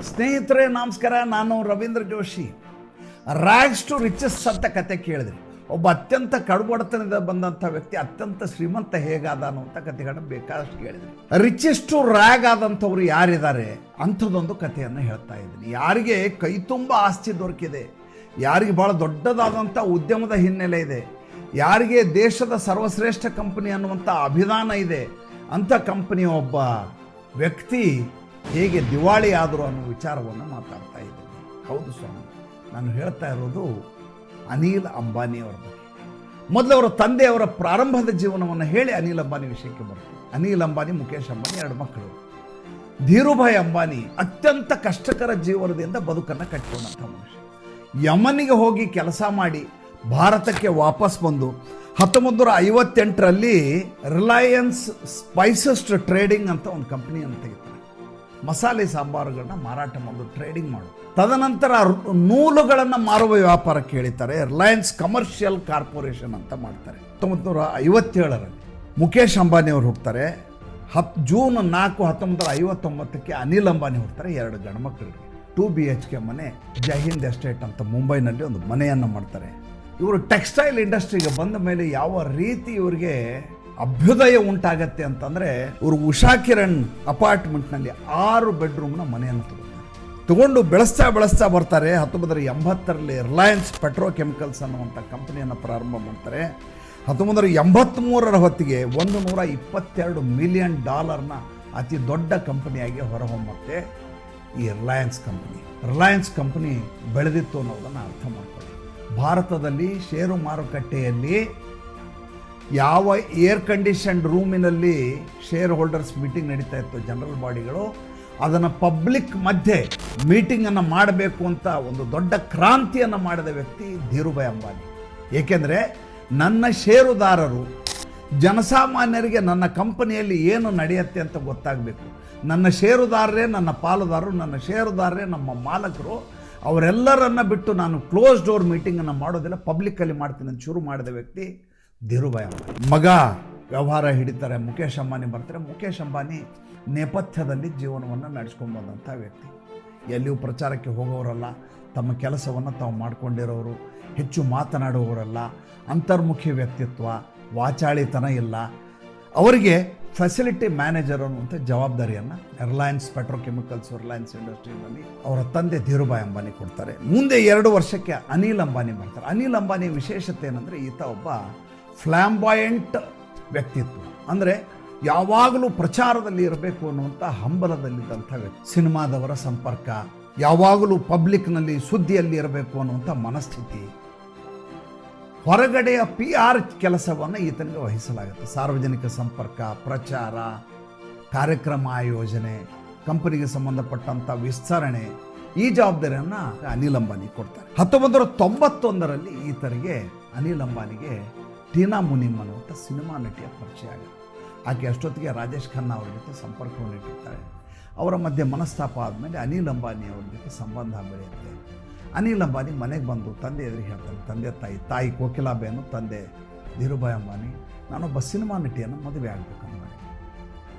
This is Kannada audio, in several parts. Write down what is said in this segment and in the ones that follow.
ಸ್ನೇಹಿತರೆ ನಮಸ್ಕಾರ, ನಾನು ರವೀಂದ್ರ ಜೋಶಿ. ರ್ಯಾಗ್ಸ್ ಟು ರಿಚಸ್ ಅಂತ ಕತೆ ಕೇಳಿದ್ರಿ. ಒಬ್ಬ ಅತ್ಯಂತ ಕಡುಬಡತನದಿಂದ ಬಂದಂಥ ವ್ಯಕ್ತಿ ಅತ್ಯಂತ ಶ್ರೀಮಂತ ಹೇಗಾದನು ಅಂತ ಕತೆಗಳನ್ನ ಬೇಕಾದಷ್ಟು ಕೇಳಿದ್ರಿ. ರಿಚೆಸ್ಟ್ ಟು ರ್ಯಾಗ್ ಆದಂಥವ್ರು ಯಾರಿದ್ದಾರೆ ಅಂಥದ್ದೊಂದು ಕಥೆಯನ್ನು ಹೇಳ್ತಾ ಇದ್ದೀನಿ. ಯಾರಿಗೆ ಕೈ ತುಂಬ ಆಸ್ತಿ ದೊರಕಿದೆ, ಯಾರಿಗೆ ಭಾಳ ದೊಡ್ಡದಾದಂಥ ಉದ್ಯಮದ ಹಿನ್ನೆಲೆ ಇದೆ, ಯಾರಿಗೆ ದೇಶದ ಸರ್ವಶ್ರೇಷ್ಠ ಕಂಪನಿ ಅನ್ನುವಂಥ ಅಭಿದಾನ ಇದೆ, ಅಂಥ ಕಂಪನಿಯ ಒಬ್ಬ ವ್ಯಕ್ತಿ ಹೇಗೆ ದಿವಾಳಿ ಆದರು ಅನ್ನೋ ವಿಚಾರವನ್ನು ಮಾತಾಡ್ತಾ ಇದ್ದೀನಿ. ಹೌದು ಸ್ವಾಮಿ, ನಾನು ಹೇಳ್ತಾ ಇರೋದು ಅನಿಲ್ ಅಂಬಾನಿಯವರ ಬಗ್ಗೆ. ಮೊದಲು ಅವರ ತಂದೆಯವರ ಪ್ರಾರಂಭದ ಜೀವನವನ್ನು ಹೇಳಿ ಅನಿಲ್ ಅಂಬಾನಿ ವಿಷಯಕ್ಕೆ ಬರ್ತೀವಿ. ಅನಿಲ್ ಅಂಬಾನಿ, ಮುಖೇಶ್ ಅಂಬಾನಿ 2 ಮಕ್ಕಳು. ಧೀರುಭಾಯ್ ಅಂಬಾನಿ ಅತ್ಯಂತ ಕಷ್ಟಕರ ಜೀವನದಿಂದ ಬದುಕನ್ನು ಕಟ್ಟಿಕೊಂಡಂಥ ಮನುಷ್ಯ. ಯಮನಿಗೆ ಹೋಗಿ ಕೆಲಸ ಮಾಡಿ ಭಾರತಕ್ಕೆ ವಾಪಸ್ ಬಂದು 1958ರಲ್ಲಿ ರಿಲಯನ್ಸ್ ಸ್ಪೈಸಸ್ ಟ್ರೇಡಿಂಗ್ ಅಂತ ಒಂದು ಕಂಪನಿಯನ್ನು ತೆಗಿತಾರೆ. ಮಸಾಲೆ ಸಾಂಬಾರುಗಳನ್ನ ಮಾರಾಟ ಮಾಡೋದು, ಟ್ರೇಡಿಂಗ್ ಮಾಡೋದು. ತದನಂತರ ನೂಲುಗಳನ್ನು ಮಾರುವ ವ್ಯಾಪಾರಕ್ಕೆ ಹೇಳಿತಾರೆ. ರಿಲಯನ್ಸ್ ಕಮರ್ಷಿಯಲ್ ಕಾರ್ಪೊರೇಷನ್ ಅಂತ ಮಾಡ್ತಾರೆ. 1957ರಲ್ಲಿ ಮುಖೇಶ್ ಅಂಬಾನಿ ಅವರು ಹುಡ್ತಾರೆ. ಜೂನ್ 4, 1959ಕ್ಕೆ ಅನಿಲ್ ಅಂಬಾನಿ ಹುಡ್ತಾರೆ. 2 ಗಂಡ್ಮಕ್ಳಿಗೆ 2 BHK ಮನೆ, ಜೈಹಿಂದ್ ಎಸ್ಟೇಟ್ ಅಂತ ಮುಂಬೈನಲ್ಲಿ ಒಂದು ಮನೆಯನ್ನು ಮಾಡ್ತಾರೆ. ಇವರು ಟೆಕ್ಸ್ಟೈಲ್ ಇಂಡಸ್ಟ್ರಿಗೆ ಬಂದ ಮೇಲೆ ಯಾವ ರೀತಿ ಇವರಿಗೆ ಅಭ್ಯುದಯ ಉಂಟಾಗತ್ತೆ ಅಂತಂದರೆ, ಇವರು ಉಷಾ ಕಿರಣ್ ಅಪಾರ್ಟ್ಮೆಂಟ್ನಲ್ಲಿ 6 ಬೆಡ್ರೂಮ್ನ ಮನೆಯನ್ನು ತಗೊಂಡು ಬೆಳೆಸ್ತಾ ಬರ್ತಾರೆ. 1980ರಲ್ಲಿ ರಿಲಯನ್ಸ್ ಪೆಟ್ರೋಕೆಮಿಕಲ್ಸ್ ಅನ್ನುವಂಥ ಕಂಪನಿಯನ್ನು ಪ್ರಾರಂಭ ಮಾಡ್ತಾರೆ. 1983ರ ಹೊತ್ತಿಗೆ $122 ಮಿಲಿಯನ್ ಅತಿ ದೊಡ್ಡ ಕಂಪನಿಯಾಗಿ ಹೊರಹೊಮ್ಮತ್ತೆ ಈ ರಿಲಯನ್ಸ್ ಕಂಪನಿ. ರಿಲಯನ್ಸ್ ಕಂಪನಿ ಬೆಳೆದಿತ್ತು ಅನ್ನೋದನ್ನು ಅರ್ಥ ಮಾಡ್ಕೊಳ್ಳಿ. ಭಾರತದಲ್ಲಿ ಷೇರು ಮಾರುಕಟ್ಟೆಯಲ್ಲಿ ಯಾವ ಏರ್ ಕಂಡೀಷನ್ಡ್ ರೂಮಿನಲ್ಲಿ ಶೇರ್ ಹೋಲ್ಡರ್ಸ್ ಮೀಟಿಂಗ್ ನಡೀತಾ ಇತ್ತು, ಜನರಲ್ ಬಾಡಿಗಳು, ಅದನ್ನು ಪಬ್ಲಿಕ್ ಮಧ್ಯೆ ಮೀಟಿಂಗನ್ನು ಮಾಡಬೇಕು ಅಂತ ಒಂದು ದೊಡ್ಡ ಕ್ರಾಂತಿಯನ್ನು ಮಾಡಿದ ವ್ಯಕ್ತಿ ಧೀರುಭಾಯ್ ಅಂಬಾನಿ. ಏಕೆಂದರೆ ನನ್ನ ಷೇರುದಾರರು, ಜನಸಾಮಾನ್ಯರಿಗೆ ನನ್ನ ಕಂಪನಿಯಲ್ಲಿ ಏನು ನಡೆಯುತ್ತೆ ಅಂತ ಗೊತ್ತಾಗಬೇಕು. ನನ್ನ ಷೇರುದಾರರೇ ನನ್ನ ಪಾಲುದಾರರು, ನನ್ನ ಷೇರುದಾರರೇ ನಮ್ಮ ಮಾಲಕರು. ಅವರೆಲ್ಲರನ್ನ ಬಿಟ್ಟು ನಾನು ಕ್ಲೋಸ್ ಡೋರ್ ಮೀಟಿಂಗನ್ನು ಮಾಡೋದಿಲ್ಲ, ಪಬ್ಲಿಕ್ಕಲ್ಲಿ ಮಾಡ್ತೀನಿ ಅಂತ ಶುರು ಮಾಡಿದ ವ್ಯಕ್ತಿ ಧೀರುಭಾಯ್ ಅಂಬಾನಿ. ಮಗ ವ್ಯವಹಾರ ಹಿಡಿತಾರೆ, ಮುಖೇಶ್ ಅಂಬಾನಿ ಬರ್ತಾರೆ. ಮುಖೇಶ್ ಅಂಬಾನಿ ನೇಪಥ್ಯದಲ್ಲಿ ಜೀವನವನ್ನು ನಡೆಸ್ಕೊಂಡು ಬಂದಂಥ ವ್ಯಕ್ತಿ. ಎಲ್ಲಿಯೂ ಪ್ರಚಾರಕ್ಕೆ ಹೋಗೋರಲ್ಲ, ತಮ್ಮ ಕೆಲಸವನ್ನು ತಾವು ಮಾಡಿಕೊಂಡಿರೋರು, ಹೆಚ್ಚು ಮಾತನಾಡುವವರಲ್ಲ, ಅಂತರ್ಮುಖಿ ವ್ಯಕ್ತಿತ್ವ, ವಾಚಾಳಿತನ ಇಲ್ಲ. ಅವರಿಗೆ ಫೆಸಿಲಿಟಿ ಮ್ಯಾನೇಜರ್ ಅನ್ನುವಂಥ ಜವಾಬ್ದಾರಿಯನ್ನು ರಿಲಯನ್ಸ್ ಪೆಟ್ರೋಕೆಮಿಕಲ್ಸ್, ರಿಲಯನ್ಸ್ ಇಂಡಸ್ಟ್ರಿಯಲ್ಲಿ ಅವರ ತಂದೆ ಧೀರುಭಾಯ್ ಅಂಬಾನಿ ಕೊಡ್ತಾರೆ. ಮುಂದೆ 2 ವರ್ಷಕ್ಕೆ ಅನಿಲ್ ಅಂಬಾನಿ ಬರ್ತಾರೆ. ಅನಿಲ್ ಅಂಬಾನಿ ವಿಶೇಷತೆ ಏನಂದರೆ, ಈತ ಒಬ್ಬ ಫ್ಲ್ಯಾಂಬಾಯಂಟ್ ವ್ಯಕ್ತಿತ್ವ. ಅಂದರೆ ಯಾವಾಗಲೂ ಪ್ರಚಾರದಲ್ಲಿ ಇರಬೇಕು ಅನ್ನುವಂಥ ಹಂಬಲದಲ್ಲಿದ್ದಂಥ ವ್ಯಕ್ತಿ. ಸಿನಿಮಾದವರ ಸಂಪರ್ಕ, ಯಾವಾಗಲೂ ಪಬ್ಲಿಕ್ನಲ್ಲಿ ಸುದ್ದಿಯಲ್ಲಿ ಇರಬೇಕು ಅನ್ನುವಂಥ ಮನಸ್ಥಿತಿ. ಹೊರಗಡೆಯ PR ಕೆಲಸವನ್ನು ಈತನಿಗೆ ವಹಿಸಲಾಗುತ್ತೆ. ಸಾರ್ವಜನಿಕ ಸಂಪರ್ಕ, ಪ್ರಚಾರ, ಕಾರ್ಯಕ್ರಮ ಆಯೋಜನೆ, ಕಂಪನಿಗೆ ಸಂಬಂಧಪಟ್ಟಂಥ ವಿಸ್ತರಣೆ, ಈ ಜವಾಬ್ದಾರಿಯನ್ನು ಅನಿಲ್ ಅಂಬಾನಿ ಕೊಡ್ತಾರೆ. 1991ರಲ್ಲಿ ಈತರಿಗೆ ಅನಿಲ್ ಅಂಬಾನಿಗೆ ಟೀನಾ ಮುನಿಮ್ ಅನ್ನುವಂಥ ಸಿನಿಮಾ ನಟಿಯ ಪರಿಚಯ ಆಗುತ್ತೆ. ಆಕೆ ಅಷ್ಟೊತ್ತಿಗೆ ರಾಜೇಶ್ ಖನ್ನಾ ಅವ್ರ ಜೊತೆ ಸಂಪರ್ಕವನ್ನು ಇಟ್ಟಿರ್ತಾರೆ. ಅವರ ಮಧ್ಯೆ ಮನಸ್ತಾಪ ಆದಮೇಲೆ ಅನಿಲ್ ಅಂಬಾನಿ ಅವ್ರ ಜೊತೆ ಸಂಬಂಧ ಬೆಳೆಯುತ್ತೆ. ಅನಿಲ್ ಅಂಬಾನಿ ಮನೆಗೆ ಬಂದು ತಂದೆ ಎದುರಿಗೆ ಹೇಳ್ತಾರೆ. ತಂದೆ ತಾಯಿ ಕೋಕಿಲಾಬೇನು, ತಂದೆ ಧೀರುಭಾಯ್ ಅಂಬಾನಿ, ನಾನೊಬ್ಬ ಸಿನಿಮಾ ನಟಿಯನ್ನು ಮದುವೆ ಆಗಬೇಕು ಅಂಬಾನಿ.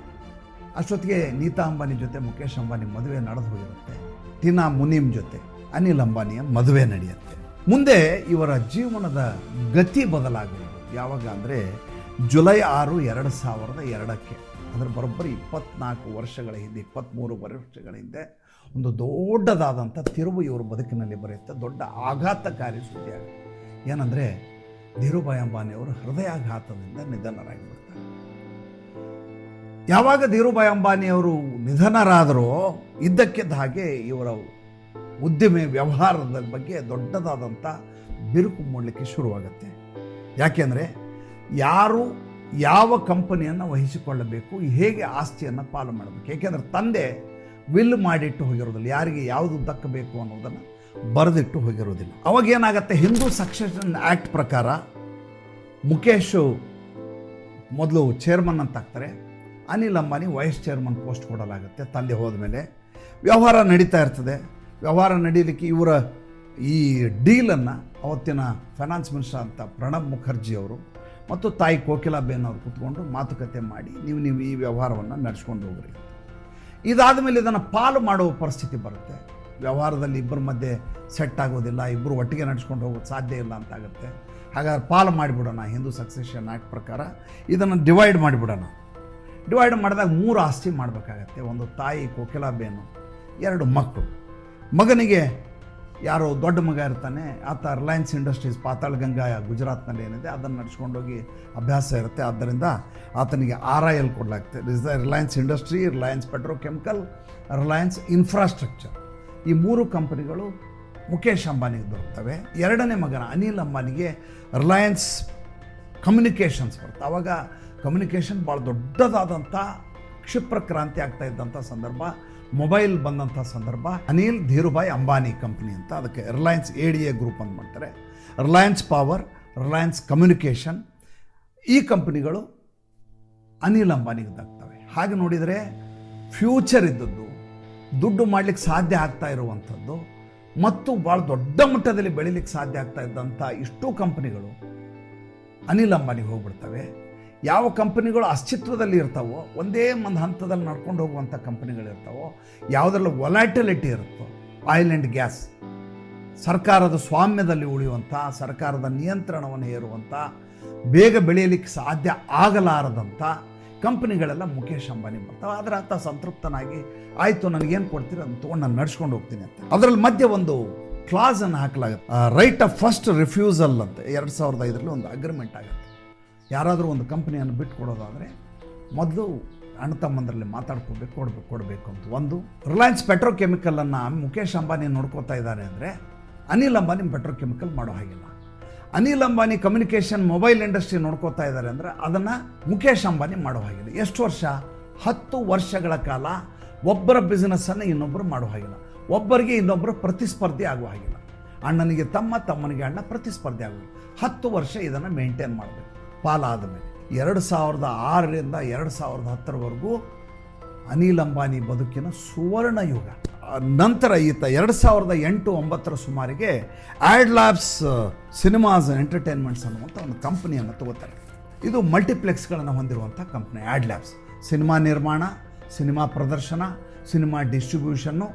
ಅಷ್ಟೊತ್ತಿಗೆ ನೀತಾ ಅಂಬಾನಿ ಜೊತೆ ಮುಖೇಶ್ ಅಂಬಾನಿ ಮದುವೆ ನಡೆದು ಹೋಗಿರುತ್ತೆ. ಟೀನಾ ಮುನಿಮ್ ಜೊತೆ ಅನಿಲ್ ಅಂಬಾನಿಯ ಮದುವೆ ನಡೆಯುತ್ತೆ. ಮುಂದೆ ಇವರ ಜೀವನದ ಗತಿ ಬದಲಾಗುವುದು ಯಾವಾಗ ಅಂದರೆ, ಜುಲೈ 6, 2002ಕ್ಕೆ, ಅಂದರೆ ಬರೋಬ್ಬರಿ 24 ವರ್ಷಗಳ ಹಿಂದೆ, 23 ವರ್ಷಗಳ ಹಿಂದೆ ಒಂದು ದೊಡ್ಡದಾದಂಥ ತಿರುವು ಇವರು ಬದುಕಿನಲ್ಲಿ ಬರೆಯುತ್ತೆ. ದೊಡ್ಡ ಆಘಾತಕಾರಿ ಸುದ್ದಿ ಆಗುತ್ತೆ. ಏನಂದರೆ, ಧೀರುಭಾಯ್ ಅಂಬಾನಿಯವರು ಹೃದಯಾಘಾತದಿಂದ ನಿಧನರಾಗಿಬಿಡ್ತಾರೆ. ಯಾವಾಗ ಧೀರುಭಾಯ್ ಅಂಬಾನಿಯವರು ನಿಧನರಾದರೋ, ಇದ್ದಕ್ಕಿದ್ದ ಹಾಗೆ ಇವರ ಉದ್ದಿಮೆ ವ್ಯವಹಾರದ ಬಗ್ಗೆ ದೊಡ್ಡದಾದಂಥ ಬಿರುಕು ಮೂಡಲಿಕ್ಕೆ ಶುರುವಾಗುತ್ತೆ. ಯಾಕೆಂದರೆ ಯಾರು ಯಾವ ಕಂಪನಿಯನ್ನು ವಹಿಸಿಕೊಳ್ಳಬೇಕು, ಹೇಗೆ ಆಸ್ತಿಯನ್ನು ಪಾಲು ಮಾಡಬೇಕು. ಏಕೆಂದರೆ ತಂದೆ ವಿಲ್ ಮಾಡಿಟ್ಟು ಹೋಗಿರೋದಿಲ್ಲ, ಯಾರಿಗೆ ಯಾವುದು ದಕ್ಕಬೇಕು ಅನ್ನೋದನ್ನು ಬರೆದಿಟ್ಟು ಹೋಗಿರೋದಿಲ್ಲ. ಅವಾಗೇನಾಗತ್ತೆ, ಹಿಂದೂ ಸಕ್ಸೆಷನ್ ಆ್ಯಕ್ಟ್ ಪ್ರಕಾರ ಮುಖೇಶು ಮೊದಲು ಚೇರ್ಮನ್ ಅಂತ ಆಗ್ತಾರೆ. Anil Ambani vice chairman post ಕೊಡಲಾಗುತ್ತೆ. ತಂದೆ ಹೋದ ಮೇಲೆ ವ್ಯವಹಾರ ನಡೀತಾ ಇರ್ತದೆ. ವ್ಯವಹಾರ ನಡೀಲಿಕ್ಕೆ ಇವರ ಈ ಡೀಲನ್ನು ಅವತ್ತಿನ ಫೈನಾನ್ಸ್ ಮಿನಿಸ್ಟರ್ ಅಂತ ಪ್ರಣಬ್ ಮುಖರ್ಜಿ ಅವರು ಮತ್ತು ತಾಯಿ ಕೋಕಿಲಾಬೇನ್ ಅವರು ಕೂತ್ಕೊಂಡು ಮಾತುಕತೆ ಮಾಡಿ, ನೀವು ಈ ವ್ಯವಹಾರವನ್ನು ನಡೆಸ್ಕೊಂಡು ಹೋಗ್ರಿ. ಇದಾದ ಮೇಲೆ ಇದನ್ನು ಪಾಲು ಮಾಡುವ ಪರಿಸ್ಥಿತಿ ಬರುತ್ತೆ. ವ್ಯವಹಾರದಲ್ಲಿ ಇಬ್ಬರ ಮಧ್ಯೆ ಸೆಟ್ ಆಗೋದಿಲ್ಲ, ಇಬ್ಬರು ಒಟ್ಟಿಗೆ ನಡೆಸ್ಕೊಂಡು ಹೋಗೋದು ಸಾಧ್ಯ ಇಲ್ಲ ಅಂತ ಆಗುತ್ತೆ. ಹಾಗಾದ್ರೆ ಪಾಲು ಮಾಡಿಬಿಡೋಣ, ಹಿಂದೂ ಸಕ್ಸೆಷನ್ ಆ್ಯಕ್ಟ್ ಪ್ರಕಾರ ಇದನ್ನು ಡಿವೈಡ್ ಮಾಡಿಬಿಡೋಣ. ಡಿವೈಡ್ ಮಾಡಿದಾಗ 3 ಆಸ್ತಿ ಮಾಡಬೇಕಾಗತ್ತೆ. ಒಂದು ತಾಯಿ ಕೋಕಿಲಾಬೇನು, 2 ಮಕ್ಕಳು. ಮಗನಿಗೆ ಯಾರೋ ದೊಡ್ಡ ಮಗ ಇರ್ತಾನೆ, ಆತ ರಿಲಯನ್ಸ್ ಇಂಡಸ್ಟ್ರೀಸ್ ಪಾತಾಳಗಂಗಾ ಗುಜರಾತ್ನಲ್ಲಿ ಏನಿದೆ ಅದನ್ನು ನಡ್ಸ್ಕೊಂಡೋಗಿ ಅಭ್ಯಾಸ ಇರುತ್ತೆ. ಆದ್ದರಿಂದ ಆತನಿಗೆ RIL ಕೊಡಲಾಗ್ತದೆ, Reliance industry, Reliance petrochemical, Reliance infrastructure. ಈ 3 ಕಂಪನಿಗಳು ಮುಖೇಶ್ ಅಂಬಾನಿಗೆ ದೊರಕ್ತವೆ. 2ನೇ ಮಗನ ಅನಿಲ್ ಅಂಬಾನಿಗೆ ರಿಲಯನ್ಸ್ ಕಮ್ಯುನಿಕೇಷನ್ಸ್ ಬರುತ್ತೆ. ಆವಾಗ ಕಮ್ಯುನಿಕೇಷನ್ ಭಾಳ ದೊಡ್ಡದಾದಂಥ ಕ್ಷಿಪ್ರ ಕ್ರಾಂತಿ ಆಗ್ತಾ ಇದ್ದಂಥ ಸಂದರ್ಭ, ಮೊಬೈಲ್ ಬಂದಂಥ ಸಂದರ್ಭ. ಅನಿಲ್ ಧೀರುಭಾಯ್ ಅಂಬಾನಿ ಕಂಪ್ನಿ ಅಂತ, ಅದಕ್ಕೆ ರಿಲಯನ್ಸ್ ADA ಗ್ರೂಪ್ ಅಂತ ಮಾಡ್ತಾರೆ. ರಿಲಯನ್ಸ್ ಪವರ್, ರಿಲಯನ್ಸ್ ಕಮ್ಯುನಿಕೇಷನ್, ಈ ಕಂಪ್ನಿಗಳು ಅನಿಲ್ ಅಂಬಾನಿಗೆ ದಕ್ತವೆ. ಹಾಗೆ ನೋಡಿದರೆ ಫ್ಯೂಚರ್ ಇದ್ದದ್ದು, ದುಡ್ಡು ಮಾಡಲಿಕ್ಕೆ ಸಾಧ್ಯ ಆಗ್ತಾ ಇರುವಂಥದ್ದು ಮತ್ತು ಭಾಳ ದೊಡ್ಡ ಮಟ್ಟದಲ್ಲಿ ಬೆಳೀಲಿಕ್ಕೆ ಸಾಧ್ಯ ಆಗ್ತಾ ಇದ್ದಂಥ ಇಷ್ಟೂ ಕಂಪ್ನಿಗಳು ಅನಿಲ್ ಅಂಬಾನಿಗೆ ಹೋಗ್ಬಿಡ್ತವೆ. ಯಾವ ಕಂಪನಿಗಳು ಅಸ್ತಿತ್ವದಲ್ಲಿ ಇರ್ತಾವೋ, ಒಂದೇ ಒಂದು ಹಂತದಲ್ಲಿ ನಡ್ಕೊಂಡು ಹೋಗುವಂಥ ಕಂಪನಿಗಳಿರ್ತಾವೋ, ಯಾವುದರಲ್ಲಿ ವೊಲಾಟಿಲಿಟಿ ಇರುತ್ತೋ, ಆಯಿಲ್ ಆ್ಯಂಡ್ ಗ್ಯಾಸ್, ಸರ್ಕಾರದ ಸ್ವಾಮ್ಯದಲ್ಲಿ ಉಳಿಯುವಂಥ, ಸರ್ಕಾರದ ನಿಯಂತ್ರಣವನ್ನು ಹೇರುವಂಥ, ಬೇಗ ಬೆಳೆಯಲಿಕ್ಕೆ ಸಾಧ್ಯ ಆಗಲಾರದಂಥ ಕಂಪನಿಗಳೆಲ್ಲ ಮುಖೇಶ್ ಅಂಬಾನಿ ಬರ್ತಾವೆ. ಆದರೆ ಆತ ಸಂತೃಪ್ತನಾಗಿ ಆಯಿತು ನನಗೇನು ಕೊಡ್ತೀರಿ ಅದನ್ನು ತೊಗೊಂಡು ನಾನು ನಡ್ಸ್ಕೊಂಡು ಹೋಗ್ತೀನಿ ಅಂತ. ಅದರಲ್ಲಿ ಮಧ್ಯೆ ಒಂದು ಕ್ಲಾಸನ್ನು ಹಾಕಲಾಗುತ್ತೆ, ರೈಟ್ ಆಫ್ ಫಸ್ಟ್ ರಿಫ್ಯೂಸಲ್ ಅಂತ. 2005ರಲ್ಲಿ ಒಂದು ಅಗ್ರಿಮೆಂಟ್ ಆಗುತ್ತೆ. ಯಾರಾದರೂ ಒಂದು ಕಂಪ್ನಿಯನ್ನು ಬಿಟ್ಟು ಕೊಡೋದಾದರೆ ಮೊದಲು ಅಣ್ಣ ತಮ್ಮಂದರಲ್ಲಿ ಮಾತಾಡ್ಕೋಬೇಕು, ಕೊಡಬೇಕು ಅಂತ. ಒಂದು ರಿಲಯನ್ಸ್ ಪೆಟ್ರೋಕೆಮಿಕಲನ್ನು ಮುಖೇಶ್ ಅಂಬಾನಿ ನೋಡ್ಕೋತಾ ಇದ್ದಾರೆ ಅಂದರೆ ಅನಿಲ್ ಅಂಬಾನಿ ಪೆಟ್ರೋಕೆಮಿಕಲ್ ಮಾಡೋ ಹಾಗಿಲ್ಲ. Anil Ambani communication mobile industry ನೋಡ್ಕೋತಾ ಇದ್ದಾರೆ ಅಂದರೆ ಅದನ್ನು ಮುಖೇಶ್ ಅಂಬಾನಿ ಮಾಡೋ ಹಾಗಿಲ್ಲ. ಎಷ್ಟು ವರ್ಷ? 10 ವರ್ಷಗಳ ಕಾಲ ಒಬ್ಬರ ಬಿಸ್ನೆಸ್ಸನ್ನು ಇನ್ನೊಬ್ಬರು ಮಾಡೋ ಹಾಗಿಲ್ಲ, ಒಬ್ಬರಿಗೆ ಇನ್ನೊಬ್ಬರು ಪ್ರತಿಸ್ಪರ್ಧಿ ಆಗುವ ಹಾಗಿಲ್ಲ. ಅಣ್ಣನಿಗೆ ತಮ್ಮ, ತಮ್ಮನಿಗೆ ಅಣ್ಣ ಪ್ರತಿಸ್ಪರ್ಧಿ ಆಗೋದು. 10 ವರ್ಷ ಇದನ್ನು ಮೇಂಟೈನ್ ಮಾಡಬೇಕು. ಪಾಲಾದ ಮೇಲೆ 2006ರಿಂದ 2010ರವರೆಗೂ ಅನಿಲ್ ಅಂಬಾನಿ ಬದುಕಿನ ಸುವರ್ಣ ಯುಗ. ನಂತರ ಈತ 2008-09ರ ಸುಮಾರಿಗೆ ಆ್ಯಡ್ ಲ್ಯಾಬ್ಸ್ ಸಿನಿಮಾಸ್ ಎಂಟರ್ಟೈನ್ಮೆಂಟ್ಸ್ ಅನ್ನುವಂಥ ಒಂದು ಕಂಪನಿಯನ್ನು ತಗೋತಾರೆ. ಇದು ಮಲ್ಟಿಪ್ಲೆಕ್ಸ್ಗಳನ್ನು ಹೊಂದಿರುವಂಥ ಕಂಪ್ನಿ ಆ್ಯಡ್ ಲ್ಯಾಬ್ಸ್. ಸಿನಿಮಾ ನಿರ್ಮಾಣ, ಸಿನಿಮಾ ಪ್ರದರ್ಶನ, ಸಿನಿಮಾ ಡಿಸ್ಟ್ರಿಬ್ಯೂಷನ್ನು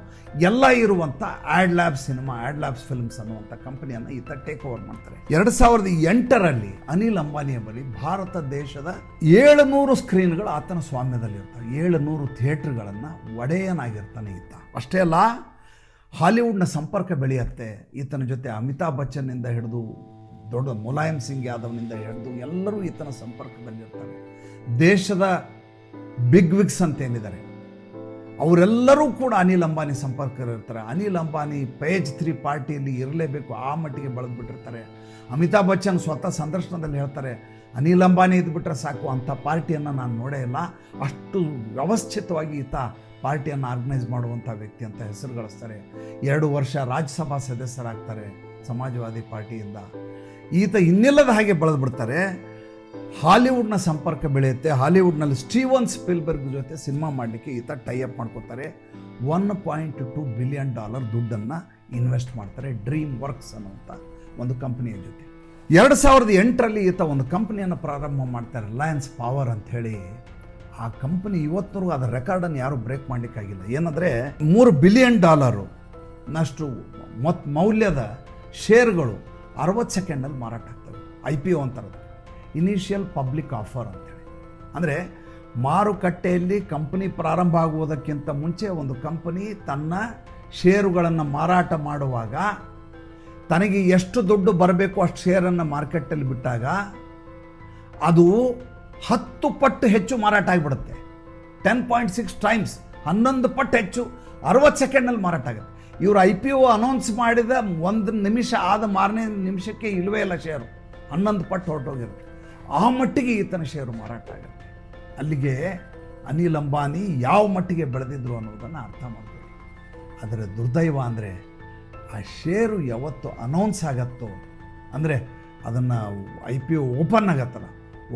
ಎಲ್ಲ ಇರುವಂಥ ಆ್ಯಡ್ ಲ್ಯಾಬ್ಸ್ ಫಿಲ್ಮ್ಸ್ ಅನ್ನುವಂಥ ಕಂಪನಿಯನ್ನು ಈತ ಟೇಕ್ ಓವರ್ ಮಾಡ್ತಾರೆ. 2008ರಲ್ಲಿ ಅನಿಲ್ ಅಂಬಾನಿಯ ಬಳಿ ಭಾರತ ದೇಶದ 700 ಸ್ಕ್ರೀನ್ಗಳು ಆತನ ಸ್ವಾಮ್ಯದಲ್ಲಿರ್ತಾರೆ. 700 ಥಿಯೇಟ್ರ್ಗಳನ್ನು ಒಡೆಯನಾಗಿರ್ತಾನೆ ಈತ. ಅಷ್ಟೇ ಅಲ್ಲ, ಹಾಲಿವುಡ್ನ ಸಂಪರ್ಕ ಬೆಳೆಯುತ್ತೆ. ಈತನ ಜೊತೆ ಅಮಿತಾಬ್ ಬಚ್ಚನ್ನಿಂದ ಹಿಡಿದು ದೊಡ್ಡ ಮುಲಾಯಂ ಸಿಂಗ್ ಯಾದವ್ನಿಂದ ಹಿಡಿದು ಎಲ್ಲರೂ ಈತನ ಸಂಪರ್ಕದಲ್ಲಿರ್ತಾರೆ. ದೇಶದ ಬಿಗ್ ವಿಗ್ಸ್ ಅಂತ ಏನಿದ್ದಾರೆ ಅವರೆಲ್ಲರೂ ಕೂಡ ಅನಿಲ್ ಅಂಬಾನಿ ಸಂಪರ್ಕದಲ್ಲಿರ್ತಾರೆ. ಅನಿಲ್ ಅಂಬಾನಿ ಪೇಜ್ 3 ಪಾರ್ಟಿಯಲ್ಲಿ ಇರಲೇಬೇಕು, ಆ ಮಟ್ಟಿಗೆ ಬೆಳೆದ್ಬಿಟ್ಟಿರ್ತಾರೆ. ಅಮಿತಾಬ್ ಬಚ್ಚನ್ ಸ್ವತಃ ಸಂದರ್ಶನದಲ್ಲಿ ಹೇಳ್ತಾರೆ, ಅನಿಲ್ ಅಂಬಾನಿ ಇದ್ಬಿಟ್ರೆ ಸಾಕು, ಅಂಥ ಪಾರ್ಟಿಯನ್ನು ನಾನು ನೋಡೇ ಇಲ್ಲ, ಅಷ್ಟು ವ್ಯವಸ್ಥಿತವಾಗಿ ಈತ ಪಾರ್ಟಿಯನ್ನು ಆರ್ಗನೈಸ್ ಮಾಡುವಂಥ ವ್ಯಕ್ತಿ ಅಂತ ಹೆಸರು ಗಳಿಸ್ತಾರೆ. 2 ವರ್ಷ ರಾಜ್ಯಸಭಾ ಸದಸ್ಯರಾಗ್ತಾರೆ ಸಮಾಜವಾದಿ ಪಾರ್ಟಿಯಿಂದ. ಈತ ಇನ್ನಿಲ್ಲದ ಹಾಗೆ ಬೆಳೆದ್ಬಿಡ್ತಾರೆ. ಹಾಲಿವುಡ್ನ ಸಂಪರ್ಕ ಬೆಳೆಯುತ್ತೆ. ಹಾಲಿವುಡ್ನಲ್ಲಿ ಸ್ಟೀವನ್ ಸ್ಪಿಲ್ಬರ್ಗ್ ಜೊತೆ ಸಿನಿಮಾ ಮಾಡಲಿಕ್ಕೆ ಈತ ಟೈಅಪ್ ಮಾಡ್ಕೋತಾರೆ. $1.2 ಬಿಲಿಯನ್ ದುಡ್ಡನ್ನು ಇನ್ವೆಸ್ಟ್ ಮಾಡ್ತಾರೆ ಡ್ರೀಮ್ ವರ್ಕ್ಸ್ ಅನ್ನುವಂಥ ಒಂದು ಕಂಪನಿಯ ಜೊತೆ. 2008ರಲ್ಲಿ ಈತ ಒಂದು ಕಂಪನಿಯನ್ನು ಪ್ರಾರಂಭ ಮಾಡ್ತಾರೆ, ರಿಲಯನ್ಸ್ ಪವರ್ ಅಂತ ಹೇಳಿ. ಆ ಕಂಪನಿ ಇವತ್ತರೆಗೂ ಅದರ ರೆಕಾರ್ಡನ್ನು ಯಾರೂ ಬ್ರೇಕ್ ಮಾಡಲಿಕ್ಕಾಗಿಲ್ಲ. ಏನಂದರೆ $3 ಬಿಲಿಯನ್ ನಷ್ಟು ಮೌಲ್ಯದ ಶೇರ್ಗಳು 60 ಸೆಕೆಂಡಲ್ಲಿ ಮಾರಾಟ ಆಗ್ತವೆ. IPO ಅಂತಾರೆ, ಇನಿಷಿಯಲ್ ಪಬ್ಲಿಕ್ ಆಫರ್ ಅಂತೇಳಿ. ಅಂದರೆ ಮಾರುಕಟ್ಟೆಯಲ್ಲಿ ಕಂಪನಿ ಪ್ರಾರಂಭ ಆಗುವುದಕ್ಕಿಂತ ಮುಂಚೆ ಒಂದು ಕಂಪನಿ ತನ್ನ ಷೇರುಗಳನ್ನು ಮಾರಾಟ ಮಾಡುವಾಗ ತನಗೆ ಎಷ್ಟು ದುಡ್ಡು ಬರಬೇಕು ಅಷ್ಟು ಶೇರನ್ನು ಮಾರ್ಕೆಟಲ್ಲಿ ಬಿಟ್ಟಾಗ ಅದು 10 ಪಟ್ಟು ಹೆಚ್ಚು ಮಾರಾಟ ಆಗಿಬಿಡುತ್ತೆ. 10.6 ಟೈಮ್ಸ್, 11 ಪಟ್ಟು ಹೆಚ್ಚು 60 ಸೆಕೆಂಡ್ನಲ್ಲಿ ಮಾರಾಟ ಆಗುತ್ತೆ. ಇವರು IPO ಅನೌನ್ಸ್ ಮಾಡಿದ 1 ನಿಮಿಷ ಆದ ಮಾರನೇ ನಿಮಿಷಕ್ಕೆ ಇಲ್ಲವೇ ಇಲ್ಲ ಶೇರು, 11 ಪಟ್ಟು ಹೊರಟೋಗಿರುತ್ತೆ. ಆ ಮಟ್ಟಿಗೆ ಈತನ ಷೇರು ಮಾರಾಟ ಆಗುತ್ತೆ. ಅಲ್ಲಿಗೆ ಅನಿಲ್ ಅಂಬಾನಿ ಯಾವ ಮಟ್ಟಿಗೆ ಬೆಳೆದಿದ್ರು ಅನ್ನೋದನ್ನು ಅರ್ಥ ಮಾಡ್ಕೊಳ್ಳಿ. ಅದರ ದುರ್ದೈವ ಅಂದರೆ ಆ ಷೇರು ಯಾವತ್ತು ಅನೌನ್ಸ್ ಆಗತ್ತೋ, ಅಂದರೆ ಅದನ್ನು IPO ಓಪನ್ ಆಗತ್ತಲ್ಲ,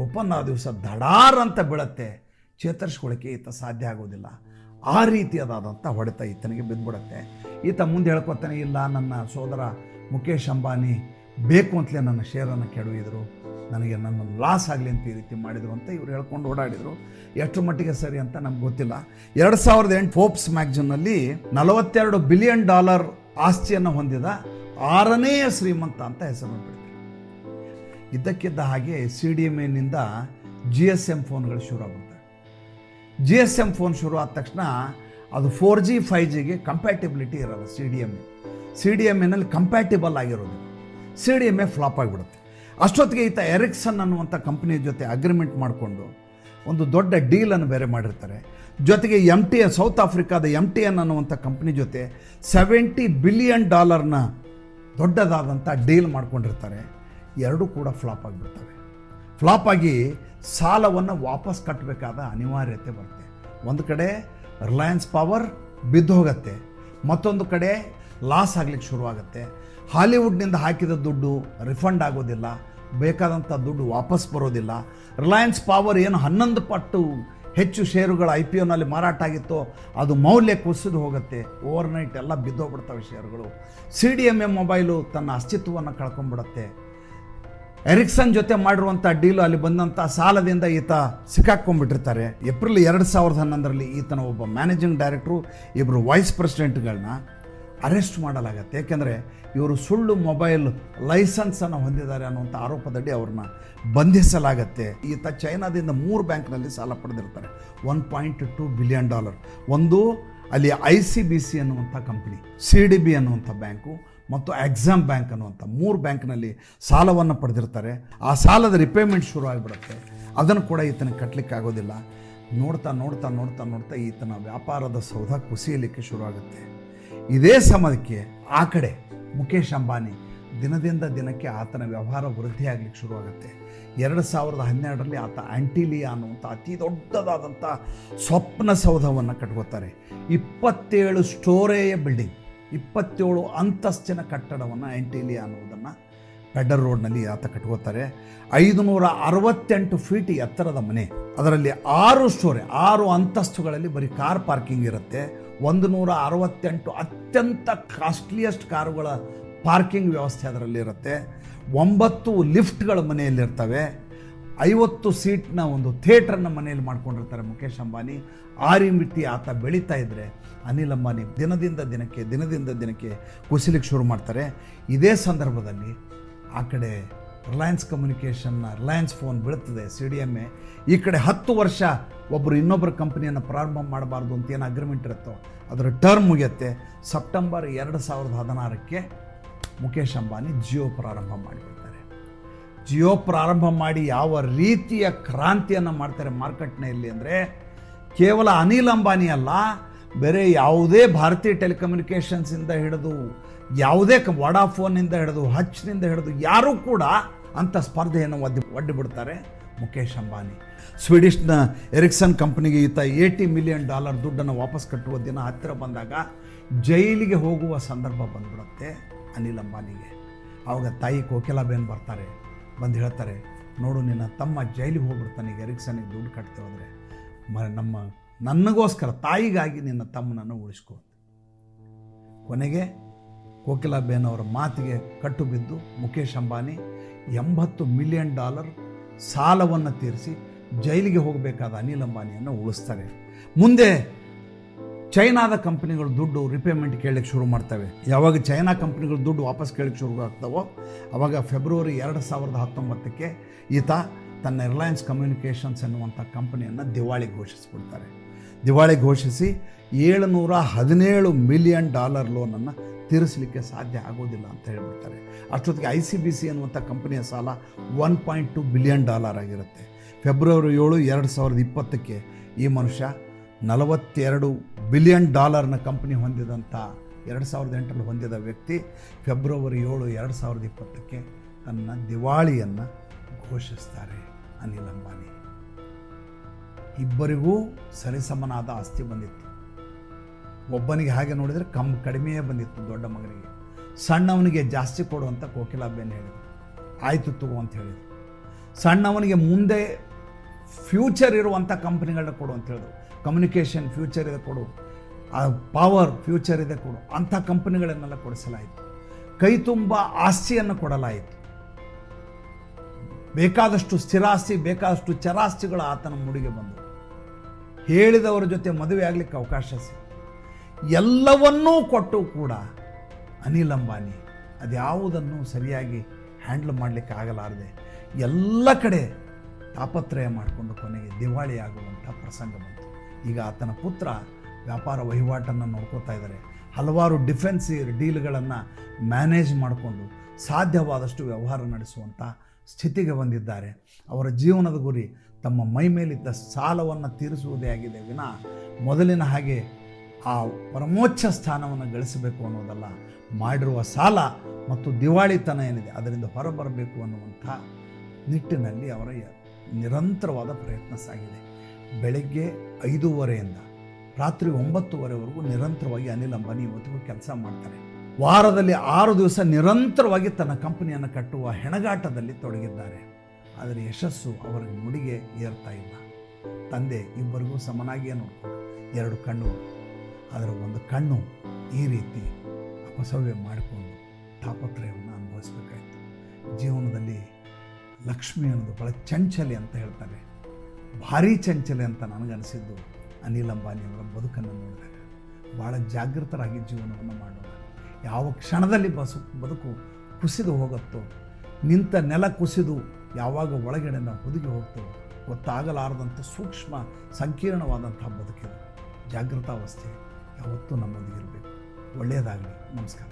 ಓಪನ್ ಆದ ದಿವಸ ಧಡಾರ್ ಅಂತ ಬೀಳತ್ತೆ, ಚೇತರಿಸ್ಕೊಳ್ಳೋಕ್ಕೆ ಈತ ಸಾಧ್ಯ ಆಗೋದಿಲ್ಲ. ಆ ರೀತಿಯಾದಂಥ ಹೊಡೆತ ಈತನಿಗೆ ಬಿದ್ದುಬಿಡುತ್ತೆ. ಈತ ಮುಂದೆ ಹೇಳ್ಕೊತಾನೆ, ಇಲ್ಲ ನನ್ನ ಸೋದರ ಮುಖೇಶ್ ಅಂಬಾನಿ ಬೇಕು ಅಂತಲೇ ನನ್ನ ಶೇರನ್ನು ಕೆಡವಿದರು, ನನಗೆ ನನ್ನ ಲಾಸ್ ಆಗಲಿ ಅಂತ ಈ ರೀತಿ ಮಾಡಿದರು ಅಂತ ಇವರು ಹೇಳ್ಕೊಂಡು ಓಡಾಡಿದರು. ಎಷ್ಟು ಮಟ್ಟಿಗೆ ಸರಿ ಅಂತ ನಮ್ಗೆ ಗೊತ್ತಿಲ್ಲ. 2008 ಫೋರ್ಬ್ಸ್ ಮ್ಯಾಗಜಿನ್ನಲ್ಲಿ $42 ಬಿಲಿಯನ್ ಆಸ್ತಿಯನ್ನು ಹೊಂದಿದ 6ನೇ ಶ್ರೀಮಂತ ಅಂತ ಹೆಸರನ್ನು ಪಡೆದರು. ಇದ್ದಕ್ಕಿದ್ದ ಹಾಗೆ CDMAನಿಂದ GSM ಫೋನ್ಗಳು ಶುರು ಆಗ್ಬಿಡ್ತವೆ. GSM ಫೋನ್ ಶುರು ಆದ ತಕ್ಷಣ ಅದು 4G 5Gಗೆ ಕಂಪ್ಯಾಟಿಬಿಲಿಟಿ ಇರೋದು. CDMAನಲ್ಲಿ ಕಂಪ್ಯಾಟಿಬಲ್ ಆಗಿರೋದು. CDMA ಫ್ಲಾಪ್ ಆಗಿಬಿಡುತ್ತೆ. ಅಷ್ಟೊತ್ತಿಗೆ ಈತ ಎರಿಕ್ಸನ್ ಅನ್ನುವಂಥ ಕಂಪ್ನಿಯ ಜೊತೆ ಅಗ್ರಿಮೆಂಟ್ ಮಾಡಿಕೊಂಡು ಒಂದು ದೊಡ್ಡ ಡೀಲನ್ನು ಬೇರೆ ಮಾಡಿರ್ತಾರೆ. ಜೊತೆಗೆ MTN, ಸೌತ್ ಆಫ್ರಿಕಾದ MTN ಅನ್ನುವಂಥ ಕಂಪ್ನಿ ಜೊತೆ $70 ಬಿಲಿಯನ್ ದೊಡ್ಡದಾದಂಥ ಡೀಲ್ ಮಾಡ್ಕೊಂಡಿರ್ತಾರೆ. ಎರಡೂ ಕೂಡ ಫ್ಲಾಪ್ ಆಗಿಬಿಡ್ತವೆ. ಫ್ಲಾಪ್ ಆಗಿ ಸಾಲವನ್ನು ವಾಪಸ್ ಕಟ್ಟಬೇಕಾದ ಅನಿವಾರ್ಯತೆ ಬರುತ್ತೆ. ಒಂದು ಕಡೆ ರಿಲಯನ್ಸ್ ಪವರ್ ಬಿದ್ದು ಹೋಗುತ್ತೆ, ಮತ್ತೊಂದು ಕಡೆ ಲಾಸ್ ಆಗಲಿಕ್ಕೆ ಶುರುವಾಗುತ್ತೆ. ಹಾಲಿವುಡ್ನಿಂದ ಹಾಕಿದ ದುಡ್ಡು ರಿಫಂಡ್ ಆಗೋದಿಲ್ಲ, ಬೇಕಾದಂಥ ದುಡ್ಡು ವಾಪಸ್ ಬರೋದಿಲ್ಲ. ರಿಲಯನ್ಸ್ ಪವರ್ ಏನು 11 ಪಟ್ಟು ಹೆಚ್ಚು ಷೇರುಗಳು IPOನಲ್ಲಿ ಮಾರಾಟ ಆಗಿತ್ತೋ ಅದು ಮೌಲ್ಯ ಕುಸಿದು ಹೋಗುತ್ತೆ. ಓವರ್ನೈಟ್ ಎಲ್ಲ ಬಿದ್ದೋಗ್ಬಿಡ್ತವೆ ಷೇರುಗಳು. CDMA ಮೊಬೈಲು ತನ್ನ ಅಸ್ತಿತ್ವವನ್ನು ಕಳ್ಕೊಂಡ್ಬಿಡುತ್ತೆ. ಎರಿಕ್ಸನ್ ಜೊತೆ ಮಾಡಿರುವಂಥ ಡೀಲು ಅಲ್ಲಿ ಬಂದಂಥ ಸಾಲದಿಂದ ಈತ ಸಿಕ್ಕಾಕ್ಕೊಂಡ್ಬಿಟ್ಟಿರ್ತಾರೆ. ಏಪ್ರಿಲ್ 2011ರಲ್ಲಿ ಈತನ ಒಬ್ಬ ಮ್ಯಾನೇಜಿಂಗ್ ಡೈರೆಕ್ಟ್ರು, ಇಬ್ಬರು ವೈಸ್ ಪ್ರೆಸಿಡೆಂಟ್ಗಳನ್ನ ಅರೆಸ್ಟ್ ಮಾಡಲಾಗತ್ತೆ. ಏಕೆಂದರೆ ಇವರು ಸುಳ್ಳು ಮೊಬೈಲ್ ಲೈಸೆನ್ಸನ್ನು ಹೊಂದಿದ್ದಾರೆ ಅನ್ನುವಂಥ ಆರೋಪದಡಿ ಅವ್ರನ್ನ ಬಂಧಿಸಲಾಗತ್ತೆ. ಈತ ಚೈನಾದಿಂದ 3 ಬ್ಯಾಂಕ್ನಲ್ಲಿ ಸಾಲ ಪಡೆದಿರ್ತಾರೆ. $1.2 ಬಿಲಿಯನ್. ಒಂದು ಅಲ್ಲಿ ICBC ಅನ್ನುವಂಥ ಕಂಪ್ನಿ, CDB ಅನ್ನುವಂಥ ಬ್ಯಾಂಕು ಮತ್ತು ಎಕ್ಸಾಮ್ ಬ್ಯಾಂಕ್ ಅನ್ನುವಂಥ 3 ಬ್ಯಾಂಕ್ನಲ್ಲಿ ಸಾಲವನ್ನು ಪಡೆದಿರ್ತಾರೆ. ಆ ಸಾಲದ ರಿಪೇಮೆಂಟ್ ಶುರು ಆಗಿಬಿಡುತ್ತೆ. ಅದನ್ನು ಕೂಡ ಈತನಿಗೆ ಕಟ್ಟಲಿಕ್ಕೆ ಆಗೋದಿಲ್ಲ. ನೋಡ್ತಾ ನೋಡ್ತಾ ನೋಡ್ತಾ ನೋಡ್ತಾ ಈತನ ವ್ಯಾಪಾರದ ಸೌಧ ಕುಸಿಯಲಿಕ್ಕೆ ಶುರುವಾಗುತ್ತೆ. ಇದೇ ಸಮಯಕ್ಕೆ ಆ ಕಡೆ ಮುಖೇಶ್ ಅಂಬಾನಿ ದಿನದಿಂದ ದಿನಕ್ಕೆ ಆತನ ವ್ಯವಹಾರ ವೃದ್ಧಿ ಆಗಲಿಕ್ಕೆ ಶುರುವಾಗುತ್ತೆ. 2012ರಲ್ಲಿ ಆತ ಆಂಟಿಲಿಯಾ ಅನ್ನುವಂಥ ಅತಿ ದೊಡ್ಡದಾದಂಥ ಸ್ವಪ್ನ ಸೌಧವನ್ನು ಕಟ್ಕೋತಾರೆ. 27 ಸ್ಟೋರೇಯ ಬಿಲ್ಡಿಂಗ್, 27 ಅಂತಸ್ತಿನ ಕಟ್ಟಡವನ್ನು ಆಂಟಿಲಿಯಾ ಅನ್ನುವುದನ್ನು ಪೆಡರ್ ರೋಡ್ನಲ್ಲಿ ಆತ ಕಟ್ಕೋತಾರೆ. 568 ಫೀಟ್ ಎತ್ತರದ ಮನೆ, ಅದರಲ್ಲಿ 6 ಸ್ಟೋರಿ, 6 ಅಂತಸ್ತುಗಳಲ್ಲಿ ಬರೀ ಕಾರ್ ಪಾರ್ಕಿಂಗ್ ಇರುತ್ತೆ. 168 ಅತ್ಯಂತ ಕಾಸ್ಟ್ಲಿಯಸ್ಟ್ ಕಾರುಗಳ ಪಾರ್ಕಿಂಗ್ ವ್ಯವಸ್ಥೆ ಅದರಲ್ಲಿ ಇರುತ್ತೆ. 9 ಲಿಫ್ಟ್ಗಳ ಮನೆಯಲ್ಲಿರ್ತವೆ. 50 ಸೀಟ್ನ ಒಂದು ಥಿಯೇಟ್ರನ್ನ ಮನೆಯಲ್ಲಿ ಮಾಡ್ಕೊಂಡಿರ್ತಾರೆ ಮುಖೇಶ್ ಅಂಬಾನಿ. ಆ ರೀತಿ ಆತ ಬೆಳೀತಾ ಇದ್ದರೆ ಅನಿಲ್ ಅಂಬಾನಿ ದಿನದಿಂದ ದಿನಕ್ಕೆ ಕುಸಿಲಿಕ್ಕೆ ಶುರು ಮಾಡ್ತಾರೆ. ಇದೇ ಸಂದರ್ಭದಲ್ಲಿ ಆ ಕಡೆ ರಿಲಯನ್ಸ್ ಕಮ್ಯುನಿಕೇಷನ್ನ ರಿಲಯನ್ಸ್ ಫೋನ್ ಬೀಳ್ತದೆ. CDMA ಈ ಕಡೆ 10 ವರ್ಷ ಒಬ್ಬರು ಇನ್ನೊಬ್ಬರ ಕಂಪ್ನಿಯನ್ನು ಪ್ರಾರಂಭ ಮಾಡಬಾರ್ದು ಅಂತ ಏನು ಅಗ್ರಿಮೆಂಟ್ ಇರುತ್ತೋ ಅದರ ಟರ್ಮ್ ಮುಗಿಯುತ್ತೆ. ಸೆಪ್ಟೆಂಬರ್ 2016ಕ್ಕೆ ಮುಖೇಶ್ ಅಂಬಾನಿ ಜಿಯೋ ಪ್ರಾರಂಭ ಮಾಡಿಬಿಡ್ತಾರೆ. ಜಿಯೋ ಪ್ರಾರಂಭ ಮಾಡಿ ಯಾವ ರೀತಿಯ ಕ್ರಾಂತಿಯನ್ನು ಮಾಡ್ತಾರೆ ಮಾರ್ಕೆಟ್ನಲ್ಲಿ ಅಂದರೆ, ಕೇವಲ ಅನಿಲ್ ಅಂಬಾನಿ ಅಲ್ಲ, ಬೇರೆ ಯಾವುದೇ ಭಾರತೀಯ ಟೆಲಿಕಮ್ಯುನಿಕೇಷನ್ಸಿಂದ ಹಿಡಿದು ಯಾವುದೇ ವಡಾಫೋನಿಂದ ಹಿಡಿದು ಹಚ್ನಿಂದ ಹಿಡಿದು ಯಾರೂ ಕೂಡ ಅಂಥ ಸ್ಪರ್ಧೆಯನ್ನು ಒಡ್ಡಿ ಬಿಡ್ತಾರೆ ಮುಖೇಶ್ ಅಂಬಾನಿ. ಸ್ವೀಡಿಷ್ನ ಎರಿಕ್ಸನ್ ಕಂಪ್ನಿಗೆ ಈತ $80 ಮಿಲಿಯನ್ ದುಡ್ಡನ್ನು ವಾಪಸ್ ಕಟ್ಟುವ ದಿನ ಹತ್ತಿರ ಬಂದಾಗ ಜೈಲಿಗೆ ಹೋಗುವ ಸಂದರ್ಭ ಬಂದ್ಬಿಡುತ್ತೆ ಅನಿಲ್ ಅಂಬಾನಿಗೆ. ಆವಾಗ ತಾಯಿ ಕೋಕಿಲಾಬೇನ್ ಬರ್ತಾರೆ, ಬಂದು ಹೇಳ್ತಾರೆ, ನೋಡು ನಿನ್ನ ತಮ್ಮ ಜೈಲಿಗೆ ಹೋಗ್ಬಿಡ್ತಾನೆ, ಈಗ ಎರಿಕ್ಸನ್ಗೆ ದುಡ್ಡು ಕಟ್ತೆ ಹೋದರೆ ನನಗೋಸ್ಕರ ತಾಯಿಗಾಗಿ ನಿನ್ನ ತಮ್ಮನನ್ನು ಉಳಿಸ್ಕೊ. ಕೊನೆಗೆ ಕೋಕಿಲಾಬೇನ್ ಅವರ ಮಾತಿಗೆ ಕಟ್ಟು ಬಿದ್ದು ಮುಖೇಶ್ ಅಂಬಾನಿ $80 ಮಿಲಿಯನ್ ಸಾಲವನ್ನು ತೀರಿಸಿ ಜೈಲಿಗೆ ಹೋಗಬೇಕಾದ ಅನಿಲ್ ಅಂಬಾನಿಯನ್ನು ಉಳಿಸ್ತಾರೆ. ಮುಂದೆ ಚೈನಾದ ಕಂಪ್ನಿಗಳು ದುಡ್ಡು ರಿಪೇಮೆಂಟ್ ಕೇಳಲಿಕ್ಕೆ ಶುರು ಮಾಡ್ತವೆ. ಯಾವಾಗ ಚೈನಾ ಕಂಪ್ನಿಗಳು ದುಡ್ಡು ವಾಪಸ್ ಕೇಳಲಿಕ್ಕೆ ಶುರು ಆಗ್ತಾವೋ ಆವಾಗ ಫೆಬ್ರವರಿ 2019ಕ್ಕೆ ಈತ ತನ್ನ ರಿಲಯನ್ಸ್ ಕಮ್ಯುನಿಕೇಷನ್ಸ್ ಎನ್ನುವಂಥ ಕಂಪನಿಯನ್ನು ದಿವಾಳಿ ಘೋಷಿಸಿಬಿಡ್ತಾರೆ. ದಿವಾಳಿ ಘೋಷಿಸಿ $717 ಮಿಲಿಯನ್ ಲೋನನ್ನು ತೀರಿಸಲಿಕ್ಕೆ ಸಾಧ್ಯ ಆಗೋದಿಲ್ಲ ಅಂತ ಹೇಳಿಬಿಡ್ತಾರೆ. ಅಷ್ಟೊತ್ತಿಗೆ ICBC ಅನ್ನುವಂಥ ಕಂಪನಿಯ ಸಾಲ $1.2 ಬಿಲಿಯನ್ ಆಗಿರುತ್ತೆ. ಫೆಬ್ರವರಿ 7, 2020ಕ್ಕೆ ಈ ಮನುಷ್ಯ $42 ಬಿಲಿಯನ್ ಕಂಪನಿ ಹೊಂದಿದಂಥ 2008ರಲ್ಲಿ ಹೊಂದಿದ ವ್ಯಕ್ತಿ ಫೆಬ್ರವರಿ 7, 2020ಕ್ಕೆ ತನ್ನ ದಿವಾಳಿಯನ್ನು ಘೋಷಿಸ್ತಾರೆ ಅನಿಲ್ ಅಂಬಾನಿ. ಇಬ್ಬರಿಗೂ ಸರಿಸಮನಾದ ಆಸ್ತಿ ಬಂದಿತ್ತು. ಒಬ್ಬನಿಗೆ ಹಾಗೆ ನೋಡಿದರೆ ಕಡಿಮೆಯೇ ಬಂದಿತ್ತು ದೊಡ್ಡ ಮಗನಿಗೆ. ಸಣ್ಣವನಿಗೆ ಜಾಸ್ತಿ ಕೊಡುವಂಥ ಕೋಕಿಲಾಬೇನ್ ಹೇಳಿದರು. ಆಯಿತು ತಗೋ ಅಂತ ಹೇಳಿದರು. ಸಣ್ಣವನಿಗೆ ಮುಂದೆ ಫ್ಯೂಚರ್ ಇರುವಂಥ ಕಂಪ್ನಿಗಳನ್ನ ಕೊಡು ಅಂತ ಹೇಳಿದ್ರು. ಕಮ್ಯುನಿಕೇಷನ್ ಫ್ಯೂಚರ್ ಇದೆ ಕೊಡು, ಪವರ್ ಫ್ಯೂಚರ್ ಇದೆ ಕೊಡು, ಅಂಥ ಕಂಪ್ನಿಗಳನ್ನೆಲ್ಲ ಕೊಡಿಸಲಾಯಿತು. ಕೈ ತುಂಬ ಆಸ್ತಿಯನ್ನು ಕೊಡಲಾಯಿತು. ಬೇಕಾದಷ್ಟು ಸ್ಥಿರಾಸ್ತಿ, ಬೇಕಾದಷ್ಟು ಚರಾಸ್ತಿಗಳು ಆತನ ಮುಡಿಗೆ ಬಂದವು. ಹೇಳಿದವರ ಜೊತೆ ಮದುವೆ ಆಗಲಿಕ್ಕೆ ಅವಕಾಶ ಸಿಕ್ತು. ಎಲ್ಲವನ್ನೂ ಕೊಟ್ಟು ಕೂಡ ಅನಿಲ್ ಅಂಬಾನಿ ಅದ್ಯಾವುದನ್ನು ಸರಿಯಾಗಿ ಹ್ಯಾಂಡ್ಲ್ ಮಾಡಲಿಕ್ಕೆ ಆಗಲಾರದೆ ಎಲ್ಲ ಕಡೆ ತಾಪತ್ರಯ ಮಾಡಿಕೊಂಡು ಕೊನೆಗೆ ದಿವಾಳಿ ಆಗುವಂಥ ಪ್ರಸಂಗ ಬಂತು. ಈಗ ಆತನ ಪುತ್ರ ವ್ಯಾಪಾರ ವಹಿವಾಟನ್ನು ನೋಡ್ಕೋತಾ ಇದ್ದಾರೆ. ಹಲವಾರು ಡಿಫೆನ್ಸ್ ಡೀಲ್ಗಳನ್ನು ಮ್ಯಾನೇಜ್ ಮಾಡಿಕೊಂಡು ಸಾಧ್ಯವಾದಷ್ಟು ವ್ಯವಹಾರ ನಡೆಸುವಂಥ ಸ್ಥಿತಿಗೆ ಬಂದಿದ್ದಾರೆ. ಅವರ ಜೀವನದ ಗುರಿ ತಮ್ಮ ಮೈ ಮೇಲಿದ್ದ ಸಾಲವನ್ನು ತೀರಿಸುವುದೇ ಆಗಿದೆ ವಿನಃ ಮೊದಲಿನ ಹಾಗೆ ಆ ಪರಮೋಚ್ಚ ಸ್ಥಾನವನ್ನು ಗಳಿಸಬೇಕು ಅನ್ನೋದಲ್ಲ. ಮಾಡಿರುವ ಸಾಲ ಮತ್ತು ದಿವಾಳಿತನ ಏನಿದೆ ಅದರಿಂದ ಹೊರಬರಬೇಕು ಅನ್ನುವಂಥ ನಿಟ್ಟಿನಲ್ಲಿ ಅವರ ನಿರಂತರವಾದ ಪ್ರಯತ್ನ ಸಾಗಿದೆ. ಬೆಳಗ್ಗೆ 5:30ಯಿಂದ ರಾತ್ರಿ 9:00ವರೆವರೆಗೂ ನಿರಂತರವಾಗಿ ಅನಿಲ್ ಅಂಬಾನಿ ಇವತ್ತಿಗೂ ಕೆಲಸ ಮಾಡ್ತಾರೆ. ವಾರದಲ್ಲಿ 6 ದಿವಸ ನಿರಂತರವಾಗಿ ತನ್ನ ಕಂಪನಿಯನ್ನು ಕಟ್ಟುವ ಹೆಣಗಾಟದಲ್ಲಿ ತೊಡಗಿದ್ದಾರೆ. ಆದರೆ ಯಶಸ್ಸು ಅವರ ಮುಡಿಗೆ ಏರ್ತಾ ಇಲ್ಲ. ತಂದೆ ಇಬ್ಬರಿಗೂ ಸಮನಾಗಿಯೇ ನೋಡ್ಕೊಂಡು 2 ಕಣ್ಣುಗಳು, ಅದರ ಒಂದು ಕಣ್ಣು ಈ ರೀತಿ ಅಪಸವ್ಯ ಮಾಡಿಕೊಂಡು ತಾಪತ್ರಯವನ್ನು ಅನುಭವಿಸಬೇಕಾಯಿತು. ಜೀವನದಲ್ಲಿ ಲಕ್ಷ್ಮಿ ಅನ್ನೋದು ಭಾಳ ಚಂಚಲೆ ಅಂತ ಹೇಳ್ತಾರೆ. ಭಾರೀ ಚಂಚಲೆ ಅಂತ ನನಗನಿಸಿದ್ದು ಅನಿಲ್ ಅಂಬಾನಿಯವರ ಬದುಕನ್ನು ನೋಡಿದಾಗ. ಭಾಳ ಜಾಗೃತರಾಗಿ ಜೀವನವನ್ನು ಮಾಡೋಣ. ಯಾವ ಕ್ಷಣದಲ್ಲಿ ಬದುಕು ಕುಸಿದು ಹೋಗುತ್ತೋ, ನಿಂತ ನೆಲ ಕುಸಿದು ಯಾವಾಗ ಒಳಗಡೆ ನಾವು ಹುದುಗಿ ಹೋಗ್ತೇವೆ ಗೊತ್ತಾಗಲಾರದಂಥ ಸೂಕ್ಷ್ಮ ಸಂಕೀರ್ಣವಾದಂಥ ಬದುಕಿದೆ. ಜಾಗೃತಾವಸ್ಥೆ ಯಾವತ್ತೂ ನಮ್ಮೊಂದಿಗಿರಬೇಕು. ಒಳ್ಳೆಯದಾಗಲಿ. ನಮಸ್ಕಾರ.